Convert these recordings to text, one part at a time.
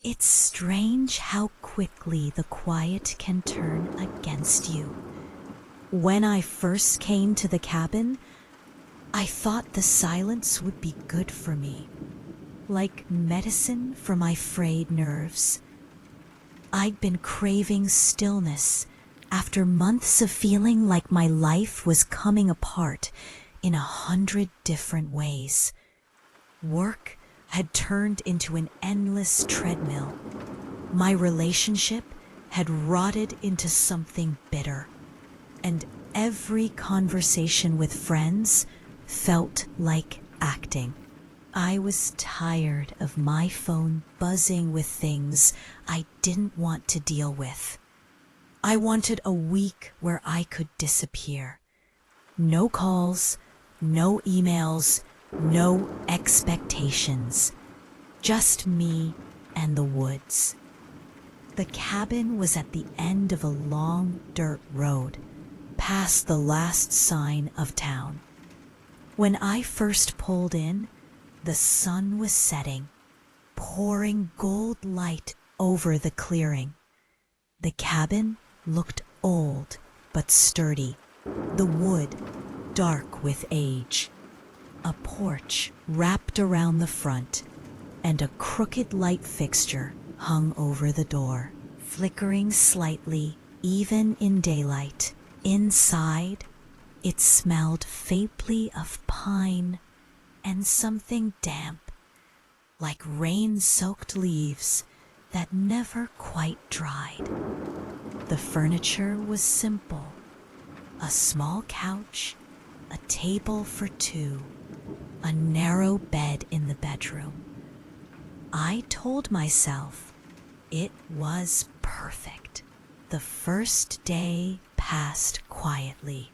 It's strange how quickly the quiet can turn against you. When I first came to the cabin, I thought the silence would be good for me, like medicine for my frayed nerves. I'd been craving stillness after months of feeling like my life was coming apart in 100 different ways. Work had turned into an endless treadmill. My relationship had rotted into something bitter, and every conversation with friends felt like acting. I was tired of my phone buzzing with things I didn't want to deal with. I wanted a week where I could disappear. No calls, no emails, no expectations. Just me and the woods. The cabin was at the end of a long dirt road, past the last sign of town. When I first pulled in, the sun was setting, pouring gold light over the clearing. The cabin looked old but sturdy, the wood dark with age. A porch wrapped around the front, and a crooked light fixture hung over the door, flickering slightly even in daylight. Inside, it smelled faintly of pine and something damp, like rain-soaked leaves that never quite dried. The furniture was simple: a small couch, a table for two, a narrow bed in the bedroom. I told myself it was perfect. The first day passed quietly.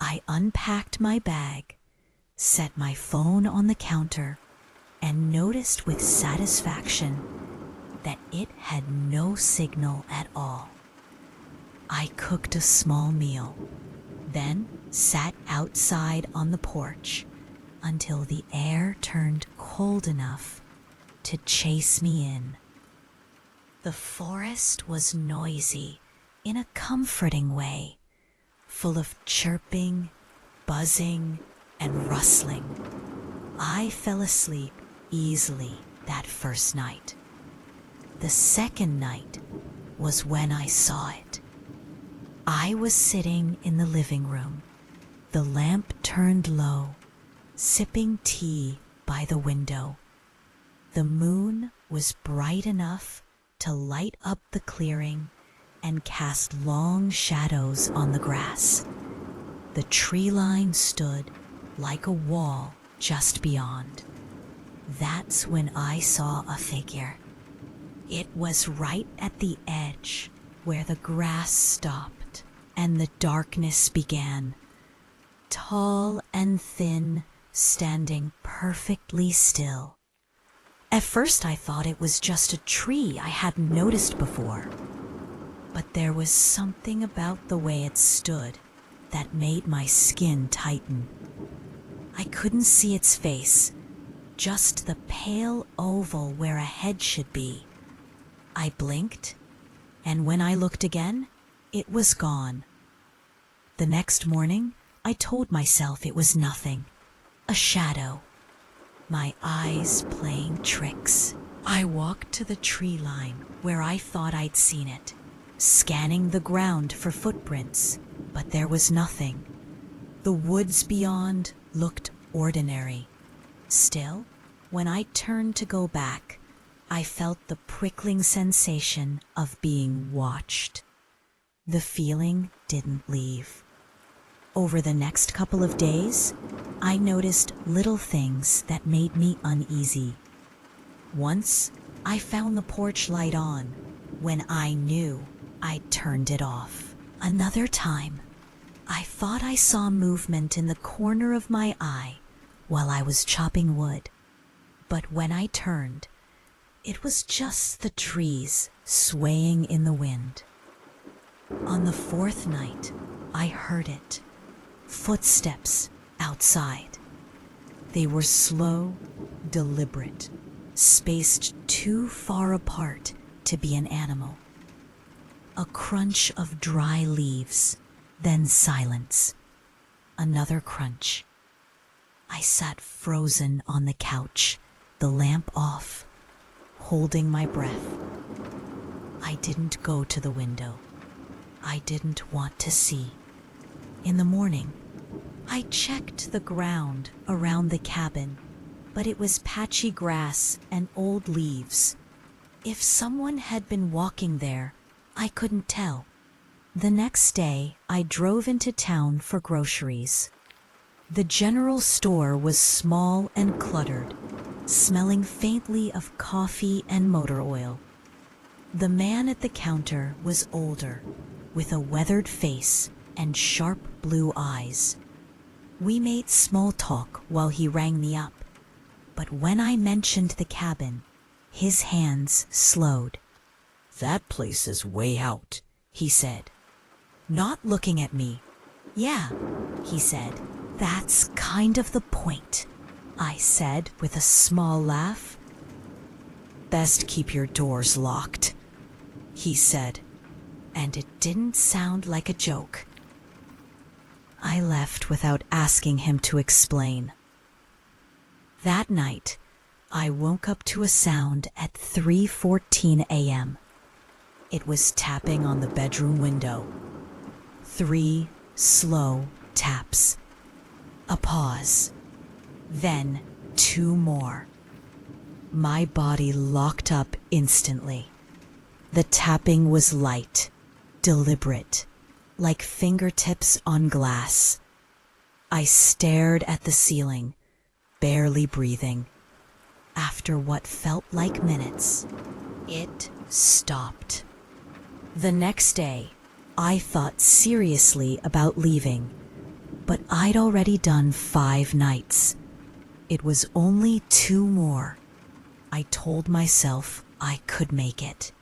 I unpacked my bag, set my phone on the counter, and noticed with satisfaction that it had no signal at all. I cooked a small meal, then sat outside on the porch until the air turned cold enough to chase me in. The forest was noisy in a comforting way, full of chirping, buzzing, and rustling. I fell asleep easily that first night. The second night was when I saw it. I was sitting in the living room, the lamp turned low, sipping tea by the window. The moon was bright enough to light up the clearing and cast long shadows on the grass. The tree line stood like a wall just beyond. That's when I saw a figure. It was right at the edge where the grass stopped and the darkness began. Tall and thin, standing perfectly still. At first I thought it was just a tree I hadn't noticed before. But there was something about the way it stood that made my skin tighten. I couldn't see its face, just the pale oval where a head should be. I blinked, and when I looked again, it was gone. The next morning, I told myself it was nothing, a shadow. My eyes playing tricks. I walked to the tree line where I thought I'd seen it, scanning the ground for footprints, but there was nothing. The woods beyond looked ordinary. Still, when I turned to go back, I felt the prickling sensation of being watched. The feeling didn't leave. Over the next couple of days, I noticed little things that made me uneasy. Once, I found the porch light on when I knew I'd turned it off. Another time, I thought I saw movement in the corner of my eye while I was chopping wood. But when I turned, it was just the trees swaying in the wind. On the fourth night, I heard it. Footsteps outside. They were slow, deliberate, spaced too far apart to be an animal. A crunch of dry leaves, then silence. Another crunch. I sat frozen on the couch, the lamp off, holding my breath. I didn't go to the window. I didn't want to see. In the morning, I checked the ground around the cabin, but it was patchy grass and old leaves. If someone had been walking there, I couldn't tell. The next day, I drove into town for groceries. The general store was small and cluttered, smelling faintly of coffee and motor oil. The man at the counter was older, with a weathered face and sharp blue eyes. We made small talk while he rang me up, but when I mentioned the cabin, his hands slowed. "That place is way out," he said, not looking at me. "Yeah," he said. "That's kind of the point," I said with a small laugh. "Best keep your doors locked," he said, and it didn't sound like a joke. I left without asking him to explain. That night, I woke up to a sound at 3:14 a.m. It was tapping on the bedroom window. 3 slow taps. A pause. Then 2 more. My body locked up instantly. The tapping was light, deliberate, like fingertips on glass. I stared at the ceiling, barely breathing. After what felt like minutes, it stopped. The next day, I thought seriously about leaving, but I'd already done 5 nights. It was only 2 more. I told myself I could make it.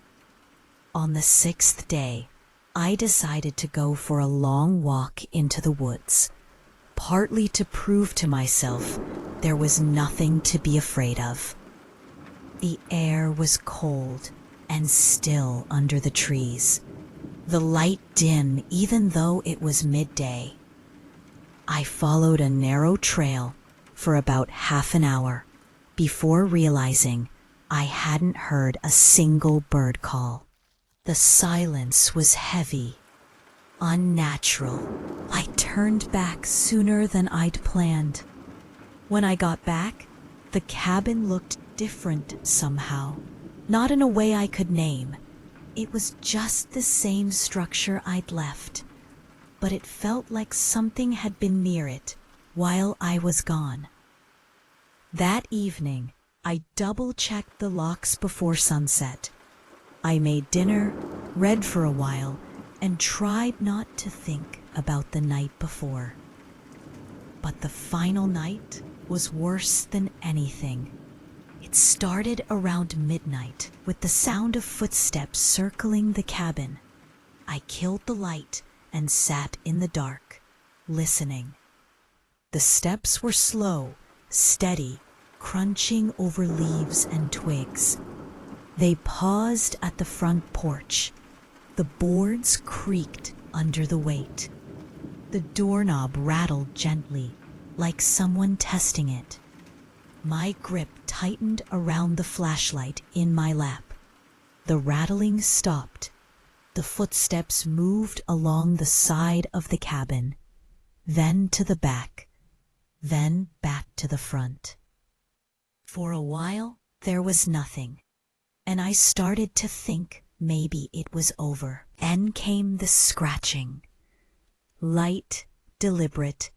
On the 6th day, I decided to go for a long walk into the woods, partly to prove to myself there was nothing to be afraid of. The air was cold and still under the trees, the light dim even though it was midday. I followed a narrow trail for about half an hour before realizing I hadn't heard a single bird call. The silence was heavy, unnatural. I turned back sooner than I'd planned. When I got back, the cabin looked different somehow, not in a way I could name. It was just the same structure I'd left, but it felt like something had been near it while I was gone. That evening, I double-checked the locks before sunset. I made dinner, read for a while, and tried not to think about the night before. But the final night was worse than anything. It started around midnight with the sound of footsteps circling the cabin. I killed the light and sat in the dark, listening. The steps were slow, steady, crunching over leaves and twigs. They paused at the front porch. The boards creaked under the weight. The doorknob rattled gently, like someone testing it. My grip tightened around the flashlight in my lap. The rattling stopped. The footsteps moved along the side of the cabin, then to the back, then back to the front. For a while, there was nothing, and I started to think maybe it was over. Then came the scratching, light, deliberate,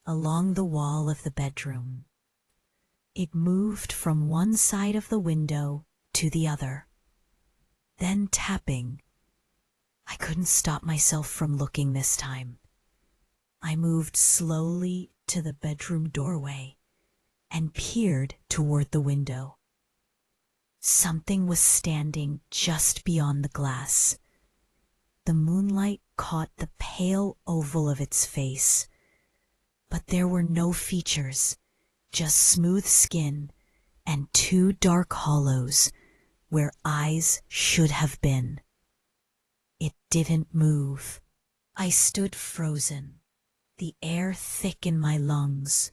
along the wall of the bedroom. It moved from one side of the window to the other, then tapping. I couldn't stop myself from looking this time. I moved slowly to the bedroom doorway and peered toward the window. Something was standing just beyond the glass. The moonlight caught the pale oval of its face, but there were no features, just smooth skin and two dark hollows where eyes should have been. It didn't move. I stood frozen, the air thick in my lungs.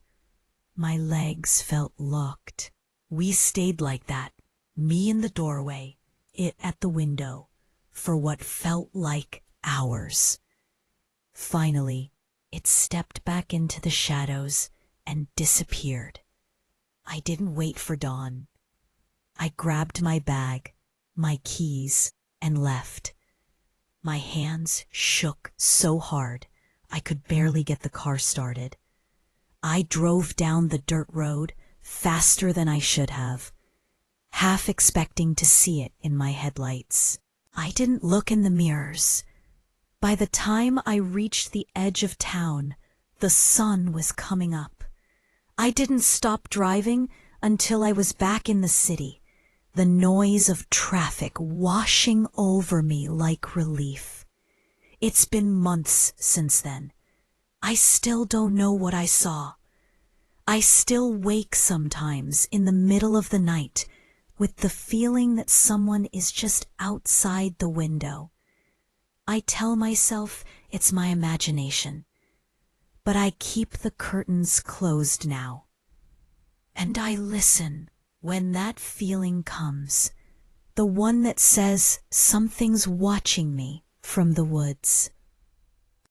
My legs felt locked. We stayed like that, me in the doorway, it at the window, for what felt like hours. Finally, it stepped back into the shadows and disappeared. I didn't wait for dawn. I grabbed my bag, my keys, and left. My hands shook so hard I could barely get the car started. I drove down the dirt road faster than I should have, half expecting to see it in my headlights. I didn't look in the mirrors. By the time I reached the edge of town, the sun was coming up. I didn't stop driving until I was back in the city, the noise of traffic washing over me like relief. It's been months since then. I still don't know what I saw. I still wake sometimes in the middle of the night with the feeling that someone is just outside the window. I tell myself it's my imagination, but I keep the curtains closed now. And I listen when that feeling comes, the one that says something's watching me from the woods.